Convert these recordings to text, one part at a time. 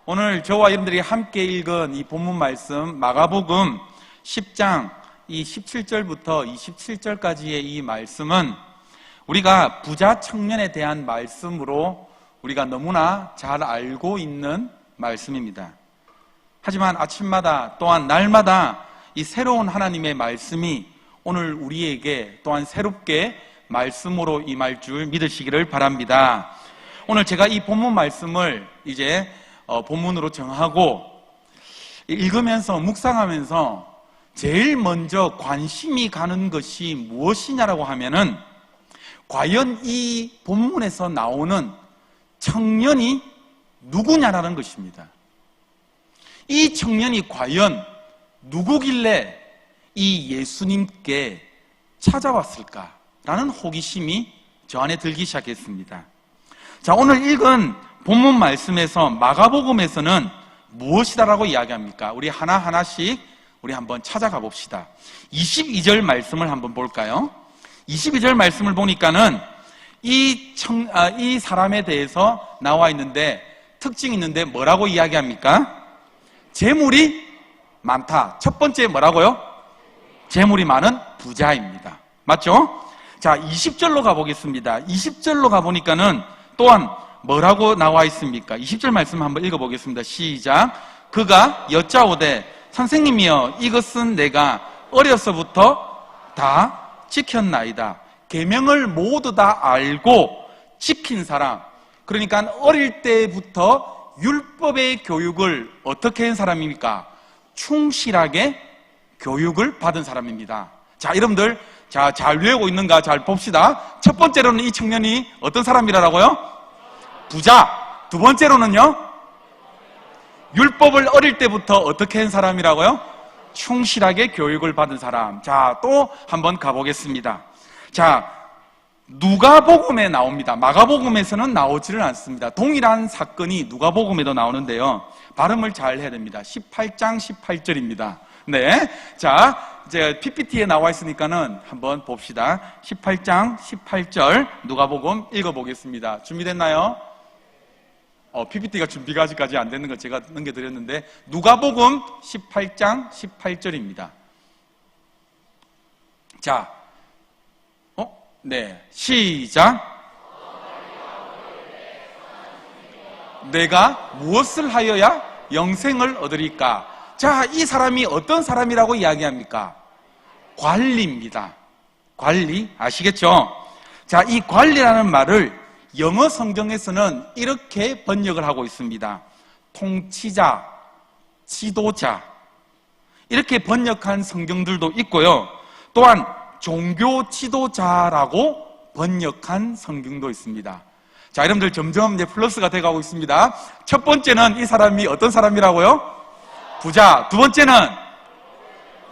오늘 저와 여러분들이 함께 읽은 이 본문 말씀 마가복음 10장 이 17절부터 27절까지의 이 말씀은 우리가 부자 청년에 대한 말씀으로 우리가 너무나 잘 알고 있는 말씀입니다. 하지만 아침마다 또한 날마다 이 새로운 하나님의 말씀이 오늘 우리에게 또한 새롭게 말씀으로 임할 줄 믿으시기를 바랍니다. 오늘 제가 이 본문 말씀을 이제 본문으로 정하고 읽으면서 묵상하면서 제일 먼저 관심이 가는 것이 무엇이냐라고 하면은 과연 이 본문에서 나오는 청년이 누구냐라는 것입니다. 이 청년이 과연 누구길래 이 예수님께 찾아왔을까라는 호기심이 저 안에 들기 시작했습니다. 자, 오늘 읽은 본문 말씀에서 마가복음에서는 무엇이다라고 이야기합니까? 우리 하나하나씩 우리 한번 찾아가 봅시다. 22절 말씀을 한번 볼까요? 22절 말씀을 보니까는 이 사람에 대해서 나와 있는데 특징이 있는데 뭐라고 이야기합니까? 재물이 많다. 첫 번째 뭐라고요? 재물이 많은 부자입니다. 맞죠? 자, 20절로 가보겠습니다. 20절로 가보니까는 또한 뭐라고 나와 있습니까? 20절 말씀 한번 읽어보겠습니다. 시작. 그가 여짜오되 선생님이여 이것은 내가 어려서부터 다 지켰나이다. 계명을 모두 다 알고 지킨 사람, 그러니까 어릴 때부터 율법의 교육을 어떻게 한 사람입니까? 충실하게 교육을 받은 사람입니다. 자, 여러분들 잘 외우고 있는가 잘 봅시다. 첫 번째로는 이 청년이 어떤 사람이라고요? 부자. 두 번째로는요? 율법을 어릴 때부터 어떻게 한 사람이라고요? 충실하게 교육을 받은 사람. 자, 또 한번 가보겠습니다. 자, 누가복음에 나옵니다. 마가복음에서는 나오지를 않습니다. 동일한 사건이 누가복음에도 나오는데요. 발음을 잘 해야 됩니다. 18장 18절입니다. 네. 자, 이제 PPT에 나와 있으니까는 한번 봅시다. 18장 18절 누가복음 읽어보겠습니다. 준비됐나요? PPT가 준비가 아직까지 안 되는 거 제가 넘겨드렸는데 누가복음 18장 18절입니다. 자, 네, 시작. 내가 무엇을 하여야 영생을 얻으리까? 자, 이 사람이 어떤 사람이라고 이야기합니까? 관리입니다. 관리, 아시겠죠? 자, 이 관리라는 말을 영어 성경에서는 이렇게 번역을 하고 있습니다. 통치자, 지도자, 이렇게 번역한 성경들도 있고요. 또한 종교 지도자라고 번역한 성경도 있습니다. 자, 여러분들 점점 이제 플러스가 돼가고 있습니다. 첫 번째는 이 사람이 어떤 사람이라고요? 부자. 두 번째는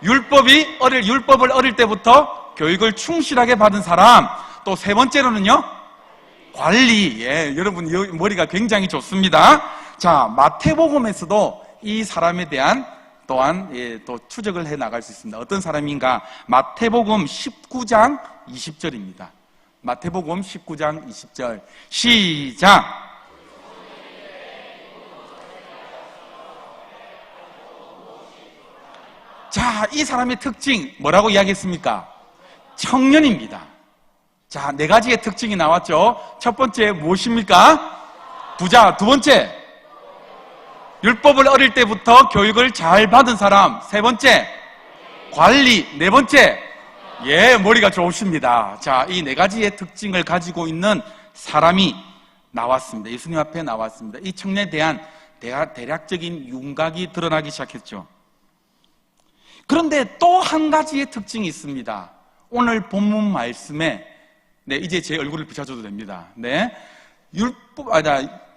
율법을 어릴 때부터 교육을 충실하게 받은 사람. 또 세 번째로는요? 관리. 예, 여러분 머리가 굉장히 좋습니다. 자, 마태복음에서도 이 사람에 대한 또한 또 추적을 해 나갈 수 있습니다. 어떤 사람인가? 마태복음 19장 20절입니다. 마태복음 19장 20절. 시작. 자, 이 사람의 특징 뭐라고 이야기했습니까? 청년입니다. 자, 네 가지의 특징이 나왔죠. 첫 번째 무엇입니까? 부자. 두 번째 율법을 어릴 때부터 교육을 잘 받은 사람. 세 번째 관리. 네 번째 예, 머리가 좋으십니다. 자, 이 네 가지의 특징을 가지고 있는 사람이 나왔습니다. 예수님 앞에 나왔습니다. 이 청년에 대한 대략적인 윤곽이 드러나기 시작했죠. 그런데 또 한 가지의 특징이 있습니다. 오늘 본문 말씀에 네, 이제 제 얼굴을 비춰줘도 됩니다. 네,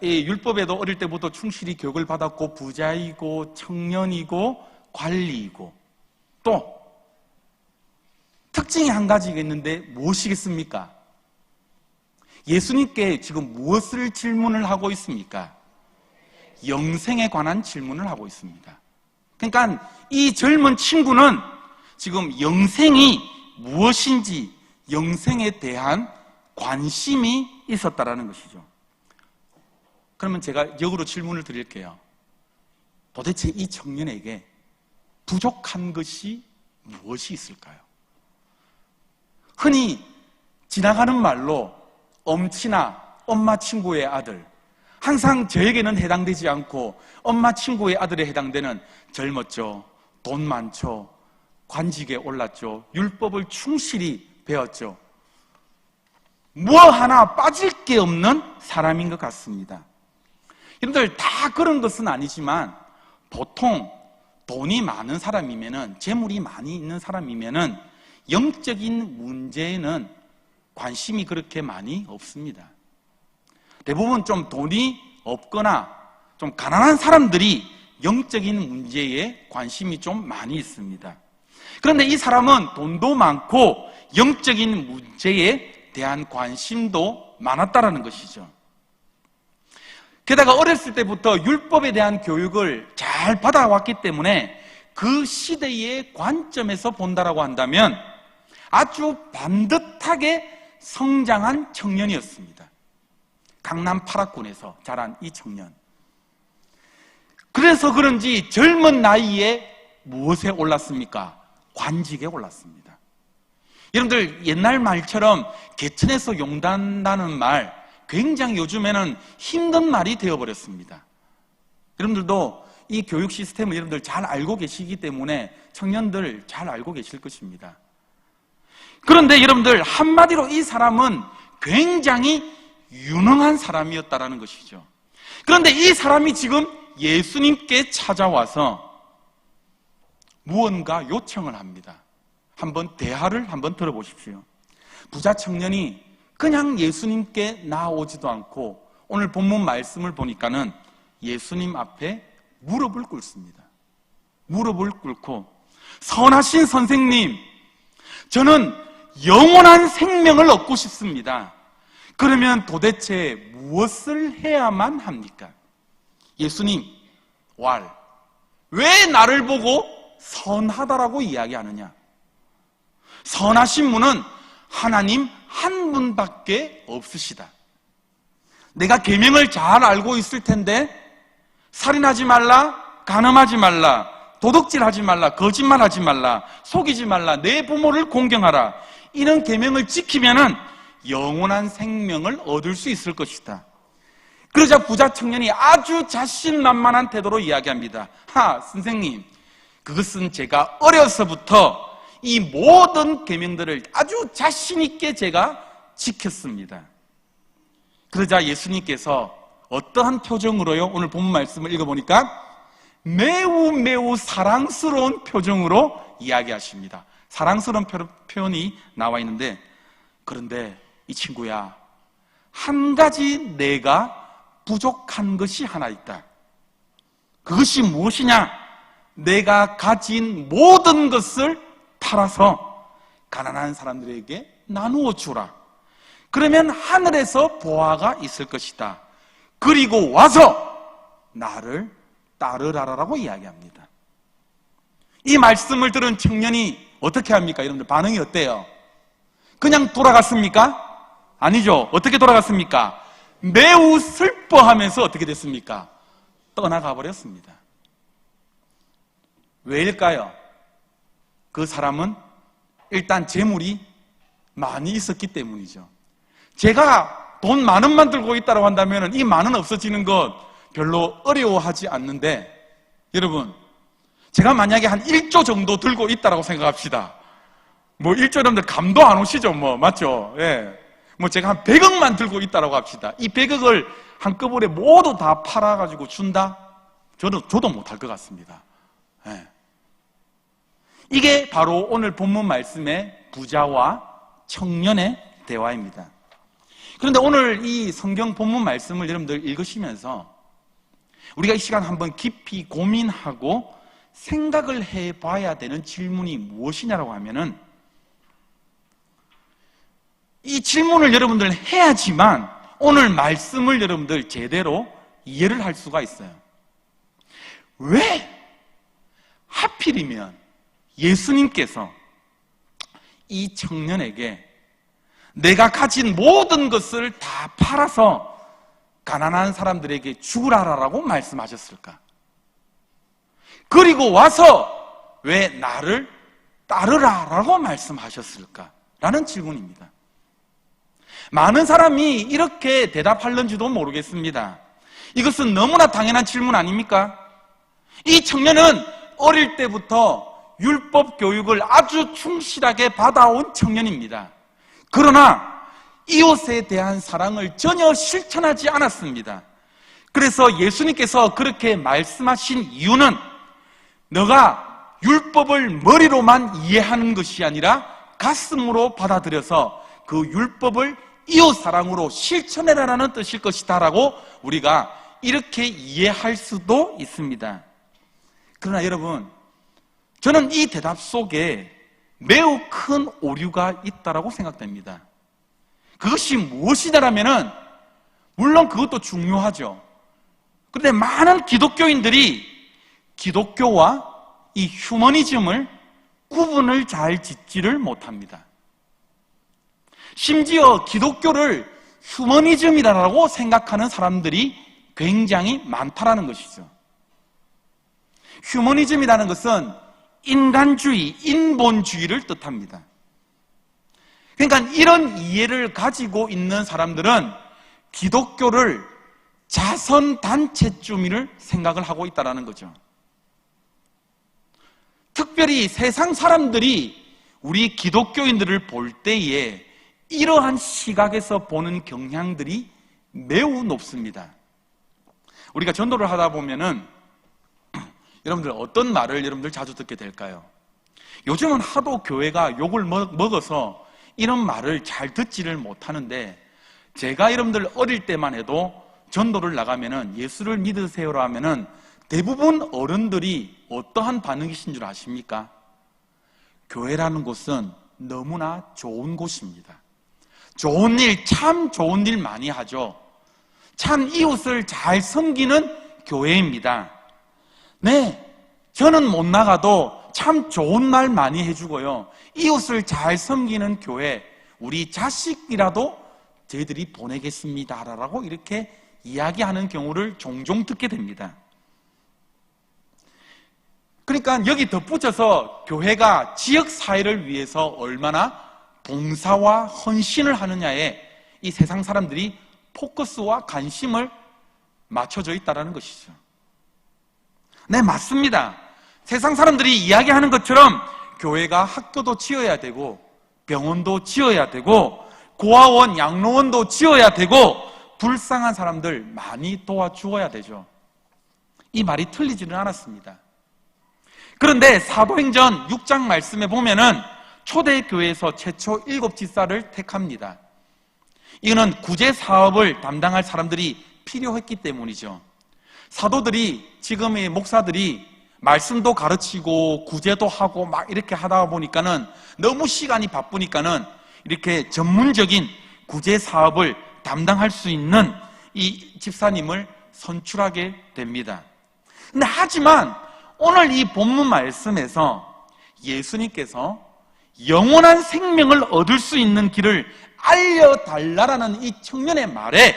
율법에도 어릴 때부터 충실히 교육을 받았고 부자이고 청년이고 관리이고 또 특징이 한 가지가 있는데 무엇이겠습니까? 예수님께 지금 무엇을 질문을 하고 있습니까? 영생에 관한 질문을 하고 있습니다. 그러니까 이 젊은 친구는 지금 영생이 무엇인지 영생에 대한 관심이 있었다라는 것이죠. 그러면 제가 역으로 질문을 드릴게요. 도대체 이 청년에게 부족한 것이 무엇이 있을까요? 흔히 지나가는 말로 엄친아, 엄마 친구의 아들, 항상 저에게는 해당되지 않고 엄마 친구의 아들에 해당되는 젊었죠, 돈 많죠, 관직에 올랐죠, 율법을 충실히 배웠죠. 뭐 하나 빠질 게 없는 사람인 것 같습니다. 여러분들 다 그런 것은 아니지만 보통 돈이 많은 사람이면은, 재물이 많이 있는 사람이면은 영적인 문제에는 관심이 그렇게 많이 없습니다. 대부분 좀 돈이 없거나 좀 가난한 사람들이 영적인 문제에 관심이 좀 많이 있습니다. 그런데 이 사람은 돈도 많고 영적인 문제에 대한 관심도 많았다라는 것이죠. 게다가 어렸을 때부터 율법에 대한 교육을 잘 받아왔기 때문에 그 시대의 관점에서 본다라고 한다면 아주 반듯하게 성장한 청년이었습니다. 강남 8학군에서 자란 이 청년. 그래서 그런지 젊은 나이에 무엇에 올랐습니까? 관직에 올랐습니다. 여러분들 옛날 말처럼 개천에서 용단다는 말, 굉장히 요즘에는 힘든 말이 되어버렸습니다. 여러분들도 이 교육 시스템을 여러분들 잘 알고 계시기 때문에 청년들 잘 알고 계실 것입니다. 그런데 여러분들 한마디로 이 사람은 굉장히 유능한 사람이었다라는 것이죠. 그런데 이 사람이 지금 예수님께 찾아와서 무언가 요청을 합니다. 한번 대화를 한번 들어보십시오. 부자 청년이 그냥 예수님께 나오지도 않고 오늘 본문 말씀을 보니까는 예수님 앞에 무릎을 꿇습니다. 무릎을 꿇고 선하신 선생님, 저는 영원한 생명을 얻고 싶습니다. 그러면 도대체 무엇을 해야만 합니까? 예수님, 왜 나를 보고 선하다라고 이야기하느냐? 선하신 분은 하나님 한 분밖에 없으시다. 내가 계명을 잘 알고 있을 텐데 살인하지 말라, 간음하지 말라, 도둑질하지 말라, 거짓말하지 말라, 속이지 말라, 내 부모를 공경하라, 이런 계명을 지키면은 영원한 생명을 얻을 수 있을 것이다. 그러자 부자 청년이 아주 자신만만한 태도로 이야기합니다. 선생님, 그것은 제가 어려서부터 이 모든 계명들을 아주 자신 있게 제가 지켰습니다. 그러자 예수님께서 어떠한 표정으로요? 오늘 본문 말씀을 읽어보니까 매우 사랑스러운 표정으로 이야기하십니다. 사랑스러운 표현이 나와 있는데, 그런데 이 친구야, 한 가지 내가 부족한 것이 하나 있다. 그것이 무엇이냐? 내가 가진 모든 것을 팔아서 가난한 사람들에게 나누어 주라. 그러면 하늘에서 보화가 있을 것이다. 그리고 와서 나를 따르라라고 이야기합니다. 이 말씀을 들은 청년이 어떻게 합니까? 여러분들 반응이 어때요? 그냥 돌아갔습니까? 아니죠. 어떻게 돌아갔습니까? 매우 슬퍼하면서 어떻게 됐습니까? 떠나가 버렸습니다. 왜일까요? 그 사람은 일단 재물이 많이 있었기 때문이죠. 제가 돈 만 원만 들고 있다고 한다면 이 만 원 없어지는 것 별로 어려워하지 않는데, 여러분, 제가 만약에 한 1조 정도 들고 있다고 생각합시다. 1조 여러분들 감도 안 오시죠? 맞죠? 예. 제가 한 100억만 들고 있다고 합시다. 이 100억을 한꺼번에 모두 다 팔아가지고 준다? 저도 못할 것 같습니다. 예. 이게 바로 오늘 본문 말씀의 부자와 청년의 대화입니다. 그런데 오늘 이 성경 본문 말씀을 여러분들 읽으시면서 우리가 이 시간 한번 깊이 고민하고 생각을 해봐야 되는 질문이 무엇이냐라고 하면은, 이 질문을 여러분들 해야지만 오늘 말씀을 여러분들 제대로 이해를 할 수가 있어요. 왜 하필이면 예수님께서 이 청년에게 내가 가진 모든 것을 다 팔아서 가난한 사람들에게 주라라고 말씀하셨을까? 그리고 와서 왜 나를 따르라 라고 말씀하셨을까? 라는 질문입니다. 많은 사람이 이렇게 대답할는지도 모르겠습니다. 이것은 너무나 당연한 질문 아닙니까? 이 청년은 어릴 때부터 율법 교육을 아주 충실하게 받아온 청년입니다. 그러나 이웃에 대한 사랑을 전혀 실천하지 않았습니다. 그래서 예수님께서 그렇게 말씀하신 이유는 너가 율법을 머리로만 이해하는 것이 아니라 가슴으로 받아들여서 그 율법을 이웃 사랑으로 실천해라라는 뜻일 것이다 라고 우리가 이렇게 이해할 수도 있습니다. 그러나 여러분, 저는 이 대답 속에 매우 큰 오류가 있다고 생각됩니다. 그것이 무엇이다라면은 물론 그것도 중요하죠. 그런데 많은 기독교인들이 기독교와 이 휴머니즘을 구분을 잘 짓지를 못합니다. 심지어 기독교를 휴머니즘이라고 생각하는 사람들이 굉장히 많다라는 것이죠. 휴머니즘이라는 것은 인간주의, 인본주의를 뜻합니다. 그러니까 이런 이해를 가지고 있는 사람들은 기독교를 자선단체쯤을 생각을 하고 있다는 거죠. 특별히 세상 사람들이 우리 기독교인들을 볼 때에 이러한 시각에서 보는 경향들이 매우 높습니다. 우리가 전도를 하다 보면은 여러분들 어떤 말을 여러분들 자주 듣게 될까요? 요즘은 하도 교회가 욕을 먹어서 이런 말을 잘 듣지를 못하는데, 제가 여러분들 어릴 때만 해도 전도를 나가면은 예수를 믿으세요라 하면은 대부분 어른들이 어떠한 반응이신 줄 아십니까? 교회라는 곳은 너무나 좋은 곳입니다. 좋은 일, 참 좋은 일 많이 하죠. 참 이웃을 잘 섬기는 교회입니다. 네, 저는 못 나가도 참 좋은 말 많이 해주고요. 이웃을 잘 섬기는 교회, 우리 자식이라도 저희들이 보내겠습니다 라고 이렇게 이야기하는 경우를 종종 듣게 됩니다. 그러니까 여기 덧붙여서 교회가 지역사회를 위해서 얼마나 봉사와 헌신을 하느냐에 이 세상 사람들이 포커스와 관심을 맞춰져 있다는 것이죠. 네, 맞습니다. 세상 사람들이 이야기하는 것처럼 교회가 학교도 지어야 되고 병원도 지어야 되고 고아원, 양로원도 지어야 되고 불쌍한 사람들 많이 도와주어야 되죠. 이 말이 틀리지는 않았습니다. 그런데 사도행전 6장 말씀에 보면은 초대교회에서 최초 7집사를 택합니다. 이거는 구제 사업을 담당할 사람들이 필요했기 때문이죠. 사도들이, 지금의 목사들이 말씀도 가르치고 구제도 하고 막 이렇게 하다 보니까는 너무 시간이 바쁘니까는 이렇게 전문적인 구제 사업을 담당할 수 있는 이 집사님을 선출하게 됩니다. 근데 하지만 오늘 이 본문 말씀에서 예수님께서 영원한 생명을 얻을 수 있는 길을 알려달라라는 이 청년의 말에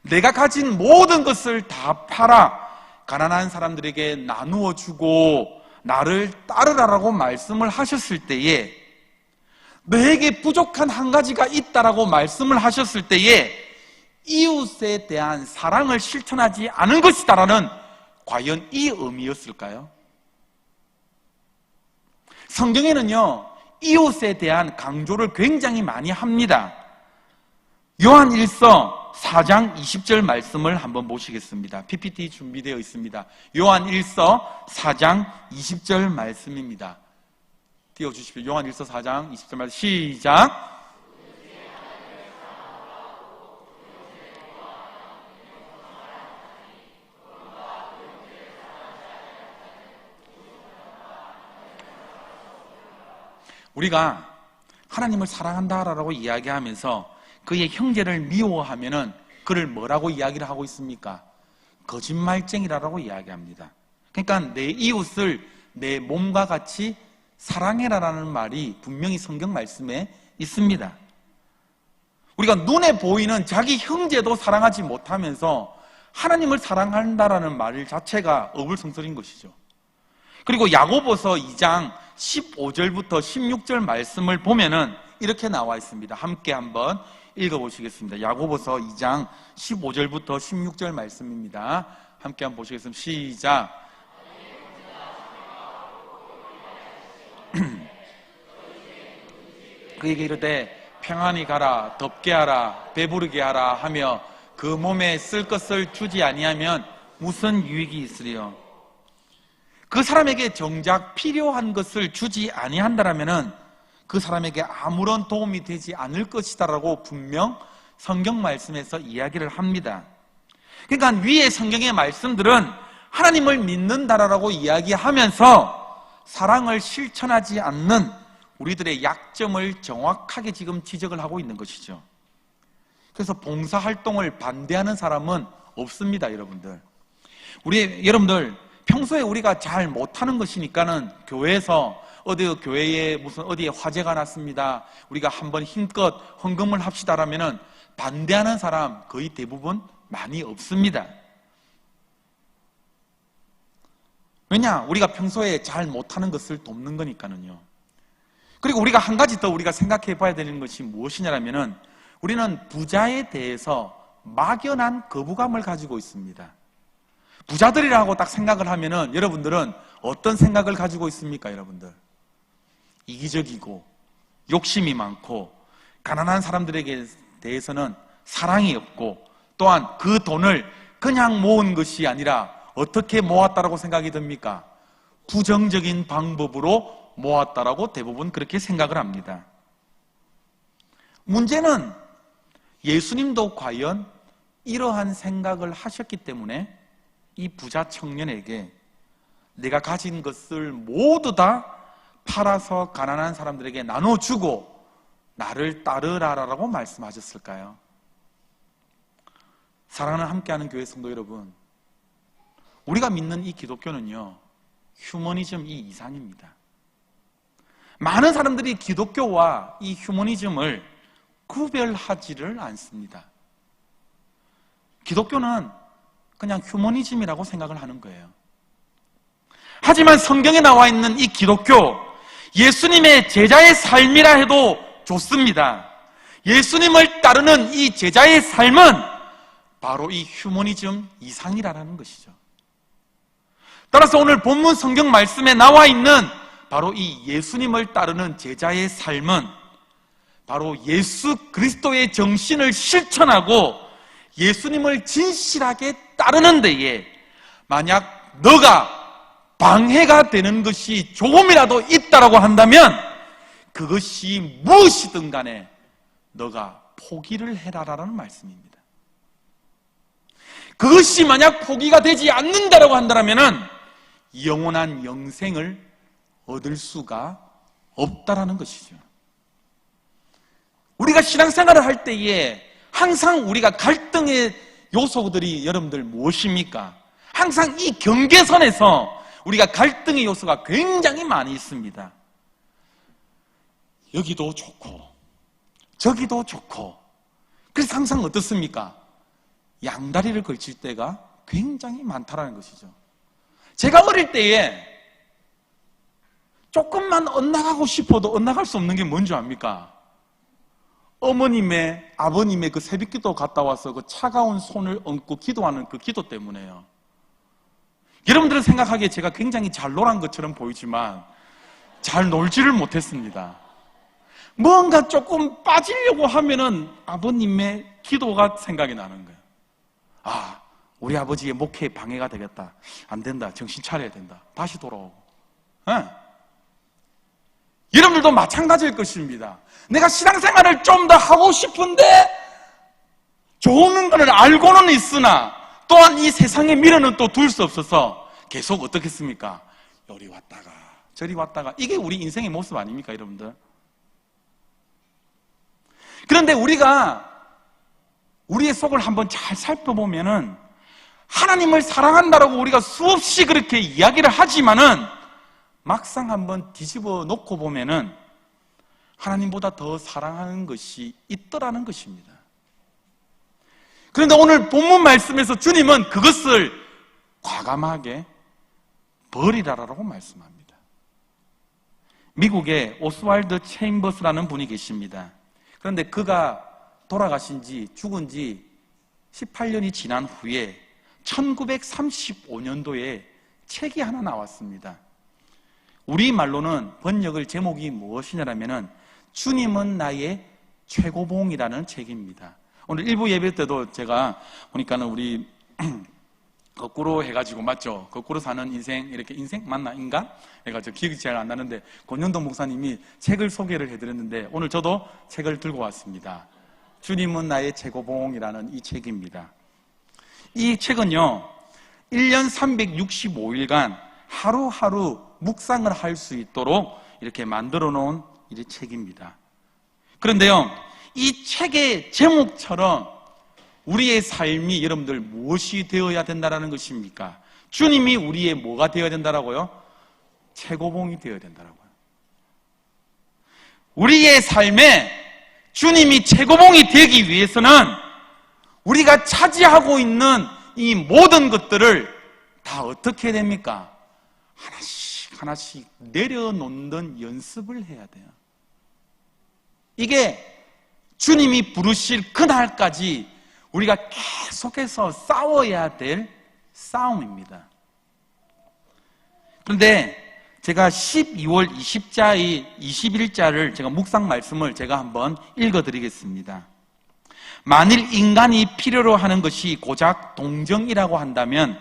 내가 가진 모든 것을 다 팔아 가난한 사람들에게 나누어 주고 나를 따르라라고 말씀을 하셨을 때에, 너에게 부족한 한 가지가 있다라고 말씀을 하셨을 때에 이웃에 대한 사랑을 실천하지 않은 것이다라는 과연 이 의미였을까요? 성경에는요, 이웃에 대한 강조를 굉장히 많이 합니다. 요한 1서 4장 20절 말씀을 한번 보시겠습니다. PPT 준비되어 있습니다. 요한 1서 4장 20절 말씀입니다. 띄워주십시오. 요한 1서 4장 20절 말씀 시작. 우리가 하나님을 사랑한다라고 이야기하면서 그의 형제를 미워하면은 그를 뭐라고 이야기를 하고 있습니까? 거짓말쟁이라고 이야기합니다. 그러니까 내 이웃을 내 몸과 같이 사랑해라라는 말이 분명히 성경 말씀에 있습니다. 우리가 눈에 보이는 자기 형제도 사랑하지 못하면서 하나님을 사랑한다라는 말 자체가 어불성설인 것이죠. 그리고 야고보서 2장 15절부터 16절 말씀을 보면은 이렇게 나와 있습니다. 함께 한번 읽어보시겠습니다. 야고보서 2장 15절부터 16절 말씀입니다. 함께 한번 보시겠습니다. 시작. 그에게 이르되 평안히 가라, 덥게 하라, 배부르게 하라 하며 그 몸에 쓸 것을 주지 아니하면 무슨 유익이 있으리요? 그 사람에게 정작 필요한 것을 주지 아니한다라면은 그 사람에게 아무런 도움이 되지 않을 것이다라고 분명 성경 말씀에서 이야기를 합니다. 그러니까 위의 성경의 말씀들은 하나님을 믿는다라고 이야기하면서 사랑을 실천하지 않는 우리들의 약점을 정확하게 지금 지적을 하고 있는 것이죠. 그래서 봉사활동을 반대하는 사람은 없습니다, 여러분들. 여러분들, 평소에 우리가 잘 못하는 것이니까는 교회에서 교회에 무슨 어디에 화재가 났습니다, 우리가 한번 힘껏 헌금을 합시다라면은 반대하는 사람 거의 대부분 많이 없습니다. 왜냐? 우리가 평소에 잘 못하는 것을 돕는 거니까는요. 그리고 우리가 한 가지 더 우리가 생각해 봐야 되는 것이 무엇이냐면은 우리는 부자에 대해서 막연한 거부감을 가지고 있습니다. 부자들이라고 딱 생각을 하면은 여러분들은 어떤 생각을 가지고 있습니까, 여러분들? 이기적이고 욕심이 많고 가난한 사람들에게 대해서는 사랑이 없고 또한 그 돈을 그냥 모은 것이 아니라 어떻게 모았다라고 생각이 듭니까? 부정적인 방법으로 모았다라고 대부분 그렇게 생각을 합니다. 문제는 예수님도 과연 이러한 생각을 하셨기 때문에 이 부자 청년에게 내가 가진 것을 모두 다 팔아서 가난한 사람들에게 나눠주고 나를 따르라라고 말씀하셨을까요? 사랑하는 함께하는 교회 성도 여러분, 우리가 믿는 이 기독교는요, 휴머니즘 이 이상입니다. 많은 사람들이 기독교와 이 휴머니즘을 구별하지를 않습니다. 기독교는 그냥 휴머니즘이라고 생각을 하는 거예요. 하지만 성경에 나와 있는 이 기독교, 예수님의 제자의 삶이라 해도 좋습니다. 예수님을 따르는 이 제자의 삶은 바로 이 휴머니즘 이상이라는 것이죠. 따라서 오늘 본문 성경 말씀에 나와 있는 바로 이 예수님을 따르는 제자의 삶은 바로 예수 그리스도의 정신을 실천하고 예수님을 진실하게 따르는 데에 만약 너가 방해가 되는 것이 조금이라도 있다라고 한다면 그것이 무엇이든 간에 너가 포기를 해라라는 말씀입니다. 그것이 만약 포기가 되지 않는다라고 한다면은 영원한 영생을 얻을 수가 없다라는 것이죠. 우리가 신앙생활을 할 때에 항상 우리가 갈등의 요소들이 여러분들 무엇입니까? 항상 이 경계선에서 우리가 갈등의 요소가 굉장히 많이 있습니다. 여기도 좋고 저기도 좋고, 그래서 항상 어떻습니까? 양다리를 걸칠 때가 굉장히 많다라는 것이죠. 제가 어릴 때에 조금만 엇나가고 싶어도 엇나갈 수 없는 게 뭔지 압니까? 어머님의, 아버님의 그 새벽기도 갔다 와서 그 차가운 손을 얹고 기도하는 그 기도 때문에요. 여러분들은 생각하기에 제가 굉장히 잘 놀한 것처럼 보이지만 잘 놀지를 못했습니다. 뭔가 조금 빠지려고 하면은 아버님의 기도가 생각이 나는 거예요. 아, 우리 아버지의 목회에 방해가 되겠다. 안 된다. 정신 차려야 된다. 다시 돌아오고. 여러분들도 마찬가지일 것입니다. 내가 신앙생활을 좀 더 하고 싶은데 좋은 것을 알고는 있으나 또한 이 세상의 미련은 또 둘 수 없어서 계속 어떻겠습니까? 요리 왔다가 저리 왔다가, 이게 우리 인생의 모습 아닙니까, 여러분들? 그런데 우리가 우리의 속을 한번 잘 살펴보면은 하나님을 사랑한다라고 우리가 수없이 그렇게 이야기를 하지만은 막상 한번 뒤집어 놓고 보면은 하나님보다 더 사랑하는 것이 있더라는 것입니다. 그런데 오늘 본문 말씀에서 주님은 그것을 과감하게 버리라라고 말씀합니다. 미국에 오스왈드 체인버스라는 분이 계십니다. 그런데 그가 돌아가신 지, 죽은 지 18년이 지난 후에 1935년도에 책이 하나 나왔습니다. 우리말로는 번역을 제목이 무엇이냐면은 주님은 나의 최고봉이라는 책입니다. 오늘 일부 예배 때도 제가 보니까는 우리 거꾸로 해가지고, 맞죠? 거꾸로 사는 인생, 이렇게 인생? 맞나? 인간? 해가지고 기억이 잘 안 나는데 권현동 목사님이 책을 소개를 해드렸는데 오늘 저도 책을 들고 왔습니다. 주님은 나의 최고봉이라는 이 책입니다. 이 책은요, 1년 365일간 하루하루 묵상을 할 수 있도록 이렇게 만들어 놓은 이 책입니다. 그런데요, 이 책의 제목처럼 우리의 삶이 여러분들 무엇이 되어야 된다는 것입니까? 주님이 우리의 뭐가 되어야 된다라고요? 최고봉이 되어야 된다라고요. 우리의 삶에 주님이 최고봉이 되기 위해서는 우리가 차지하고 있는 이 모든 것들을 다 어떻게 해야 됩니까? 하나씩 하나씩 내려놓는 연습을 해야 돼요. 이게 주님이 부르실 그날까지 우리가 계속해서 싸워야 될 싸움입니다. 그런데 제가 12월 20일자를 제가 묵상 말씀을 제가 한번 읽어드리겠습니다. 만일 인간이 필요로 하는 것이 고작 동정이라고 한다면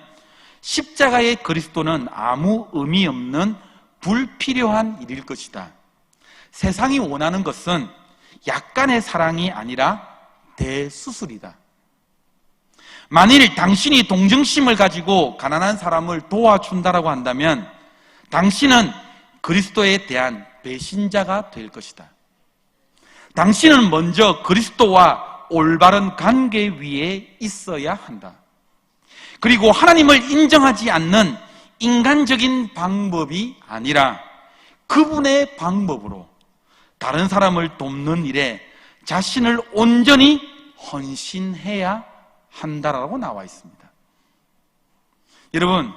십자가의 그리스도는 아무 의미 없는 불필요한 일일 것이다. 세상이 원하는 것은 약간의 사랑이 아니라 대수술이다. 만일 당신이 동정심을 가지고 가난한 사람을 도와준다라고 한다면 당신은 그리스도에 대한 배신자가 될 것이다. 당신은 먼저 그리스도와 올바른 관계 위에 있어야 한다. 그리고 하나님을 인정하지 않는 인간적인 방법이 아니라 그분의 방법으로 다른 사람을 돕는 일에 자신을 온전히 헌신해야 한다라고 나와 있습니다. 여러분,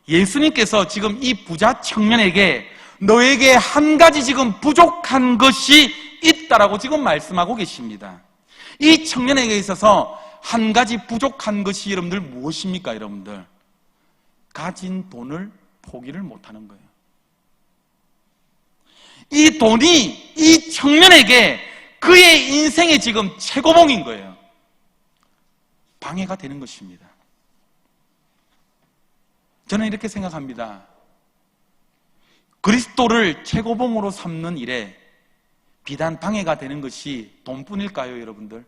예수님께서 지금 이 부자 청년에게 너에게 한 가지 지금 부족한 것이 있다라고 지금 말씀하고 계십니다. 이 청년에게 있어서 한 가지 부족한 것이 여러분들 무엇입니까? 여러분들, 가진 돈을 포기를 못하는 거예요. 이 돈이 이 청년에게 그의 인생의 지금 최고봉인 거예요. 방해가 되는 것입니다. 저는 이렇게 생각합니다. 그리스도를 최고봉으로 삼는 일에 비단 방해가 되는 것이 돈뿐일까요, 여러분들?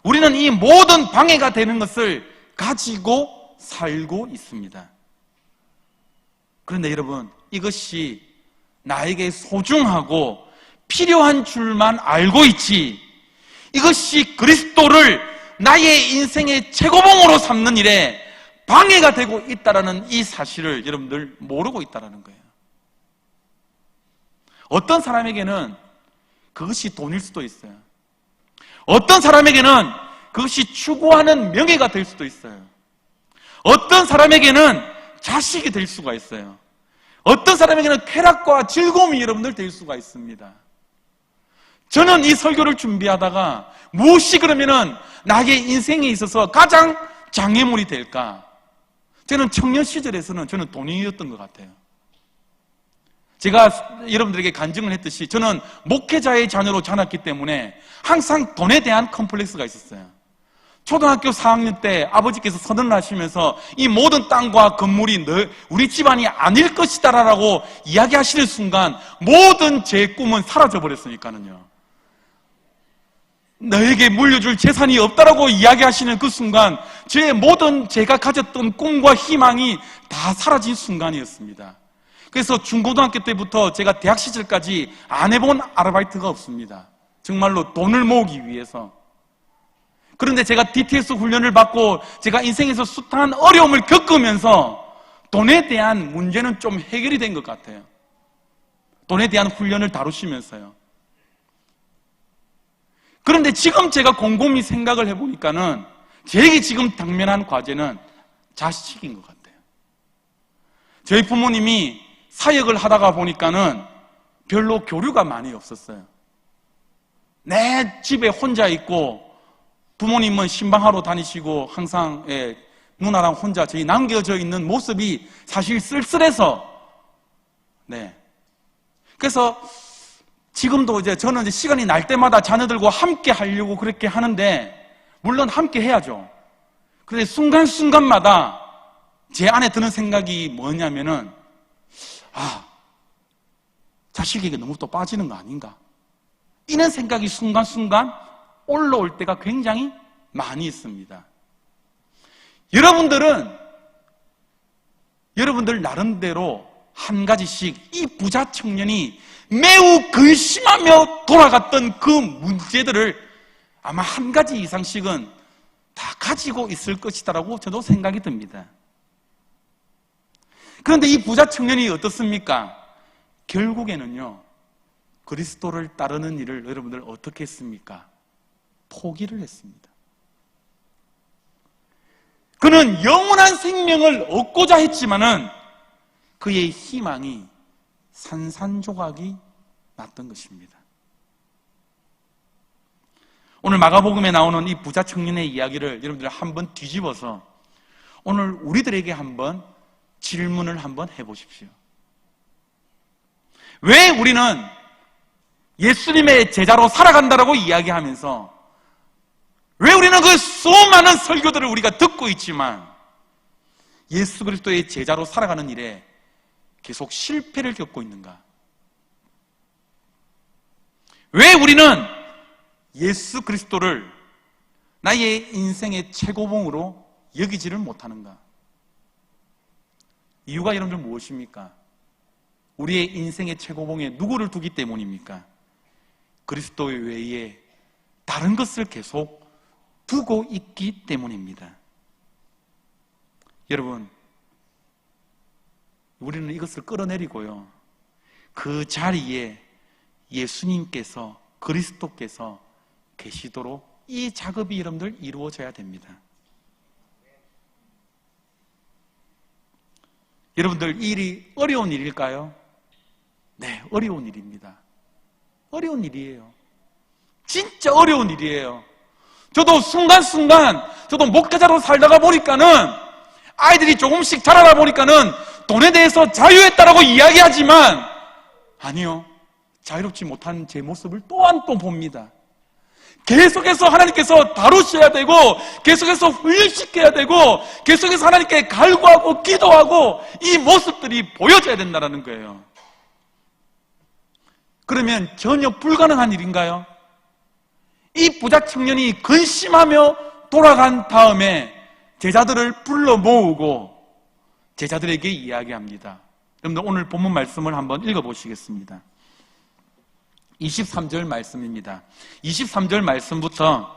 우리는 이 모든 방해가 되는 것을 가지고 살고 있습니다. 그런데 여러분, 이것이 나에게 소중하고 필요한 줄만 알고 있지, 이것이 그리스도를 나의 인생의 최고봉으로 삼는 일에 방해가 되고 있다는 이 사실을 여러분들 모르고 있다는 거예요. 어떤 사람에게는 그것이 돈일 수도 있어요. 어떤 사람에게는 그것이 추구하는 명예가 될 수도 있어요. 어떤 사람에게는 자식이 될 수가 있어요. 어떤 사람에게는 쾌락과 즐거움이 여러분들 될 수가 있습니다. 저는 이 설교를 준비하다가 무엇이 그러면은 나의 인생에 있어서 가장 장애물이 될까? 저는 청년 시절에서는 저는 돈이었던 것 같아요. 제가 여러분들에게 간증을 했듯이 저는 목회자의 자녀로 자랐기 때문에 항상 돈에 대한 컴플렉스가 있었어요. 초등학교 4학년 때 아버지께서 선언을 하시면서 이 모든 땅과 건물이 우리 집안이 아닐 것이다 라고 이야기하시는 순간 모든 제 꿈은 사라져 버렸으니까는요. 너에게 물려줄 재산이 없다라고 이야기하시는 그 순간 제 모든 제가 가졌던 꿈과 희망이 다 사라진 순간이었습니다. 그래서 중고등학교 때부터 제가 대학 시절까지 안 해본 아르바이트가 없습니다. 정말로 돈을 모으기 위해서. 그런데 제가 DTS 훈련을 받고 제가 인생에서 숱한 어려움을 겪으면서 돈에 대한 문제는 좀 해결이 된 것 같아요. 돈에 대한 훈련을 다루시면서요. 그런데 지금 제가 곰곰이 생각을 해보니까는 제게 지금 당면한 과제는 자식인 것 같아요. 저희 부모님이 사역을 하다가 보니까는 별로 교류가 많이 없었어요. 내 집에 혼자 있고 부모님은 신방하러 다니시고 항상 누나랑 혼자 저희 남겨져 있는 모습이 사실 쓸쓸해서 그래서 지금도 저는 시간이 날 때마다 자녀들과 함께 하려고 그렇게 하는데 물론 함께 해야죠. 그런데 순간순간마다 제 안에 드는 생각이 뭐냐면은 자식에게 너무 또 빠지는 거 아닌가 이런 생각이 순간순간 올라올 때가 굉장히 많이 있습니다. 여러분들 나름대로 한 가지씩 이 부자 청년이 매우 근심하며 돌아갔던 그 문제들을 아마 한 가지 이상씩은 다 가지고 있을 것이다라고 저도 생각이 듭니다. 그런데 이 부자 청년이 어떻습니까? 결국에는요, 그리스도를 따르는 일을 여러분들 어떻게 했습니까? 포기를 했습니다. 그는 영원한 생명을 얻고자 했지만은 그의 희망이 산산조각이 났던 것입니다. 오늘 마가복음에 나오는 이 부자 청년의 이야기를 여러분들 한번 뒤집어서 오늘 우리들에게 한번 질문을 한번 해보십시오. 왜 우리는 예수님의 제자로 살아간다라고 이야기하면서 왜 우리는 그 수많은 설교들을 우리가 듣고 있지만 예수 그리스도의 제자로 살아가는 일에 계속 실패를 겪고 있는가? 왜 우리는 예수 그리스도를 나의 인생의 최고봉으로 여기지를 못하는가? 이유가 여러분들 무엇입니까? 우리의 인생의 최고봉에 누구를 두기 때문입니까? 그리스도 외에 다른 것을 계속 두고 있기 때문입니다. 여러분, 우리는 이것을 끌어내리고요, 그 자리에 예수님께서, 그리스도께서 계시도록 이 작업이 여러분들 이루어져야 됩니다. 여러분들, 이 일이 어려운 일일까요? 네, 어려운 일입니다. 어려운 일이에요. 진짜 어려운 일이에요. 저도 순간순간, 저도 목회자로 살다가 보니까는 아이들이 조금씩 자라다 보니까는 돈에 대해서 자유했다라고 이야기하지만 아니요, 자유롭지 못한 제 모습을 또한 또 봅니다. 계속해서 하나님께서 다루셔야 되고 계속해서 훈련시켜야 되고 계속해서 하나님께 갈구하고 기도하고 이 모습들이 보여져야 된다는 거예요. 그러면 전혀 불가능한 일인가요? 이 부자 청년이 근심하며 돌아간 다음에 제자들을 불러 모으고 제자들에게 이야기합니다. 여러분들 오늘 본문 말씀을 한번 읽어보시겠습니다. 23절 말씀입니다. 23절 말씀부터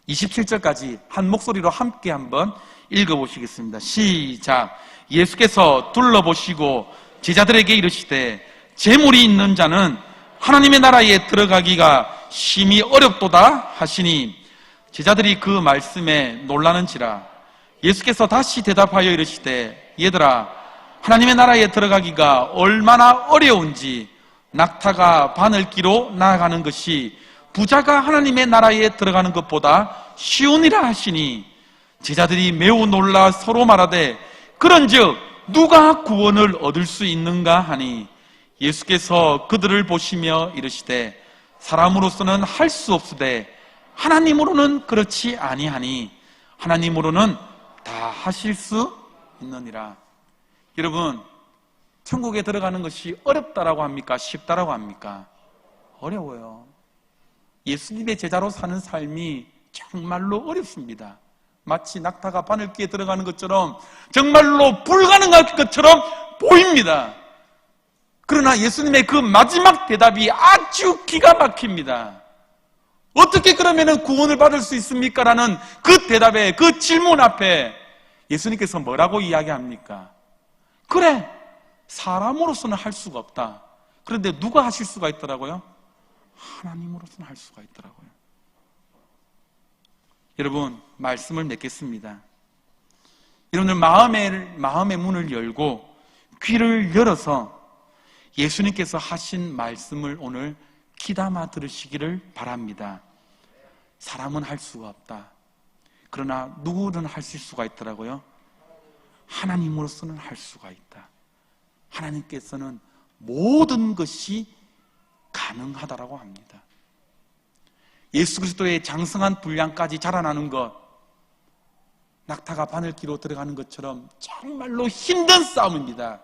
27절까지 한 목소리로 함께 한번 읽어보시겠습니다. 시작. 예수께서 둘러보시고 제자들에게 이르시되 재물이 있는 자는 하나님의 나라에 들어가기가 심히 어렵도다 하시니 제자들이 그 말씀에 놀라는지라. 예수께서 다시 대답하여 이르시되 얘들아, 하나님의 나라에 들어가기가 얼마나 어려운지 낙타가 바늘기로 나아가는 것이 부자가 하나님의 나라에 들어가는 것보다 쉬우니라 하시니 제자들이 매우 놀라 서로 말하되 그런즉 누가 구원을 얻을 수 있는가 하니 예수께서 그들을 보시며 이르시되 사람으로서는 할 수 없으되 하나님으로는 그렇지 아니하니 하나님으로는 다 하실 수 있느니라. 여러분, 천국에 들어가는 것이 어렵다라고 합니까? 쉽다라고 합니까? 어려워요. 예수님의 제자로 사는 삶이 정말로 어렵습니다. 마치 낙타가 바늘기에 들어가는 것처럼 정말로 불가능한 것처럼 보입니다. 그러나 예수님의 그 마지막 대답이 아주 기가 막힙니다. 어떻게 그러면 구원을 받을 수 있습니까? 라는 그 대답에, 그 질문 앞에 예수님께서 뭐라고 이야기합니까? 그래, 사람으로서는 할 수가 없다. 그런데 누가 하실 수가 있더라고요? 하나님으로서는 할 수가 있더라고요. 여러분, 말씀을 맺겠습니다. 여러분들 마음의 문을 열고 귀를 열어서 예수님께서 하신 말씀을 오늘 귀담아 들으시기를 바랍니다. 사람은 할 수가 없다. 그러나 누구든 할 수가 있더라고요. 하나님으로서는 할 수가 있다. 하나님께서는 모든 것이 가능하다라고 합니다. 예수 그리스도의 장성한 분량까지 자라나는 것, 낙타가 바늘기로 들어가는 것처럼 정말로 힘든 싸움입니다.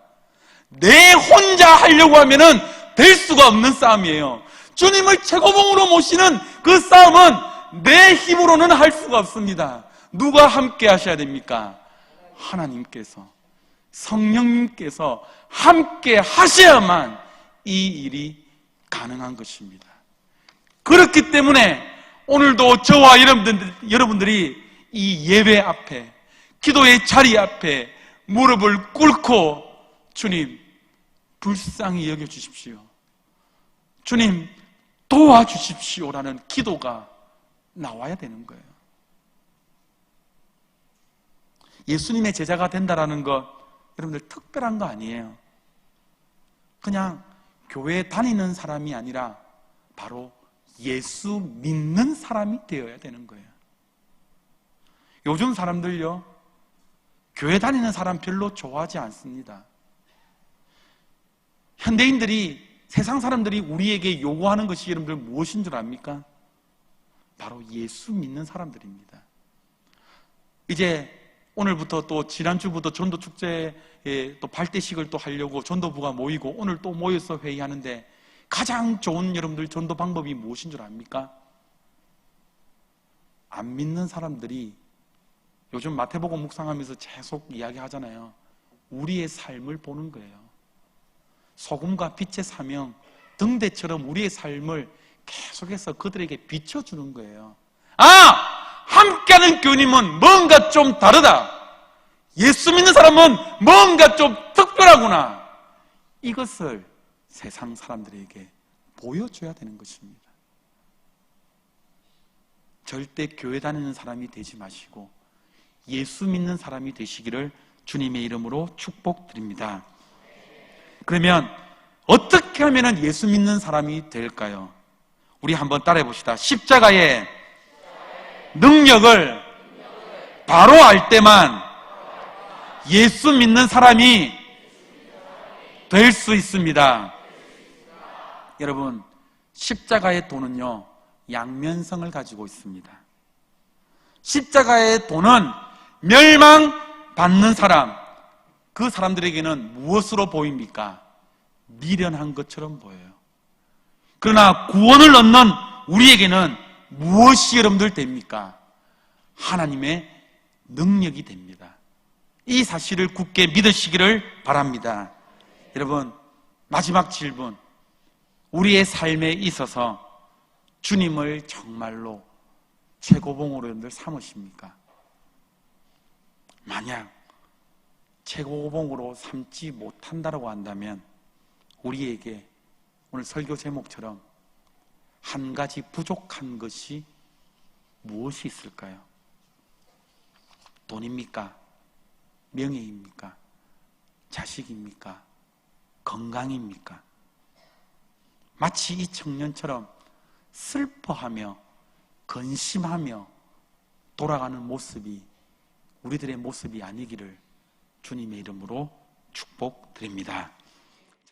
내 혼자 하려고 하면은 될 수가 없는 싸움이에요. 주님을 최고봉으로 모시는 그 싸움은 내 힘으로는 할 수가 없습니다. 누가 함께 하셔야 됩니까? 하나님께서, 성령님께서 함께 하셔야만 이 일이 가능한 것입니다. 그렇기 때문에 오늘도 저와 여러분들이 이 예배 앞에, 기도의 자리 앞에 무릎을 꿇고 주님 불쌍히 여겨주십시오, 주님 도와주십시오라는 기도가 나와야 되는 거예요. 예수님의 제자가 된다라는 것, 여러분들 특별한 거 아니에요. 그냥 교회에 다니는 사람이 아니라 바로 예수 믿는 사람이 되어야 되는 거예요. 요즘 사람들요, 교회 다니는 사람 별로 좋아하지 않습니다. 현대인들이, 세상 사람들이 우리에게 요구하는 것이 여러분들 무엇인 줄 압니까? 바로 예수 믿는 사람들입니다. 이제 오늘부터 또 지난주부터 전도축제에 또 발대식을 또 하려고 전도부가 모이고 오늘 또 모여서 회의하는데, 가장 좋은 여러분들 전도 방법이 무엇인 줄 압니까? 안 믿는 사람들이 요즘 마태복음 묵상하면서 계속 이야기하잖아요. 우리의 삶을 보는 거예요. 소금과 빛의 사명, 등대처럼 우리의 삶을 계속해서 그들에게 비춰주는 거예요. 함께하는 교님은 뭔가 좀 다르다. 예수 믿는 사람은 뭔가 좀 특별하구나. 이것을 세상 사람들에게 보여줘야 되는 것입니다. 절대 교회 다니는 사람이 되지 마시고 예수 믿는 사람이 되시기를 주님의 이름으로 축복드립니다. 그러면 어떻게 하면 예수 믿는 사람이 될까요? 우리 한번 따라해 봅시다. 십자가의 능력을 바로 알 때만 예수 믿는 사람이 될 수 있습니다. 여러분, 십자가의 도는요, 양면성을 가지고 있습니다. 십자가의 도는 멸망받는 사람, 그 사람들에게는 무엇으로 보입니까? 미련한 것처럼 보여요. 그러나 구원을 얻는 우리에게는 무엇이 여러분들 됩니까? 하나님의 능력이 됩니다. 이 사실을 굳게 믿으시기를 바랍니다. 여러분, 마지막 질문. 우리의 삶에 있어서 주님을 정말로 최고봉으로 여러분들 삼으십니까? 만약 최고봉으로 삼지 못한다고 한다면 우리에게 오늘 설교 제목처럼 한 가지 부족한 것이 무엇이 있을까요? 돈입니까? 명예입니까? 자식입니까? 건강입니까? 마치 이 청년처럼 슬퍼하며 근심하며 돌아가는 모습이 우리들의 모습이 아니기를 주님의 이름으로 축복드립니다.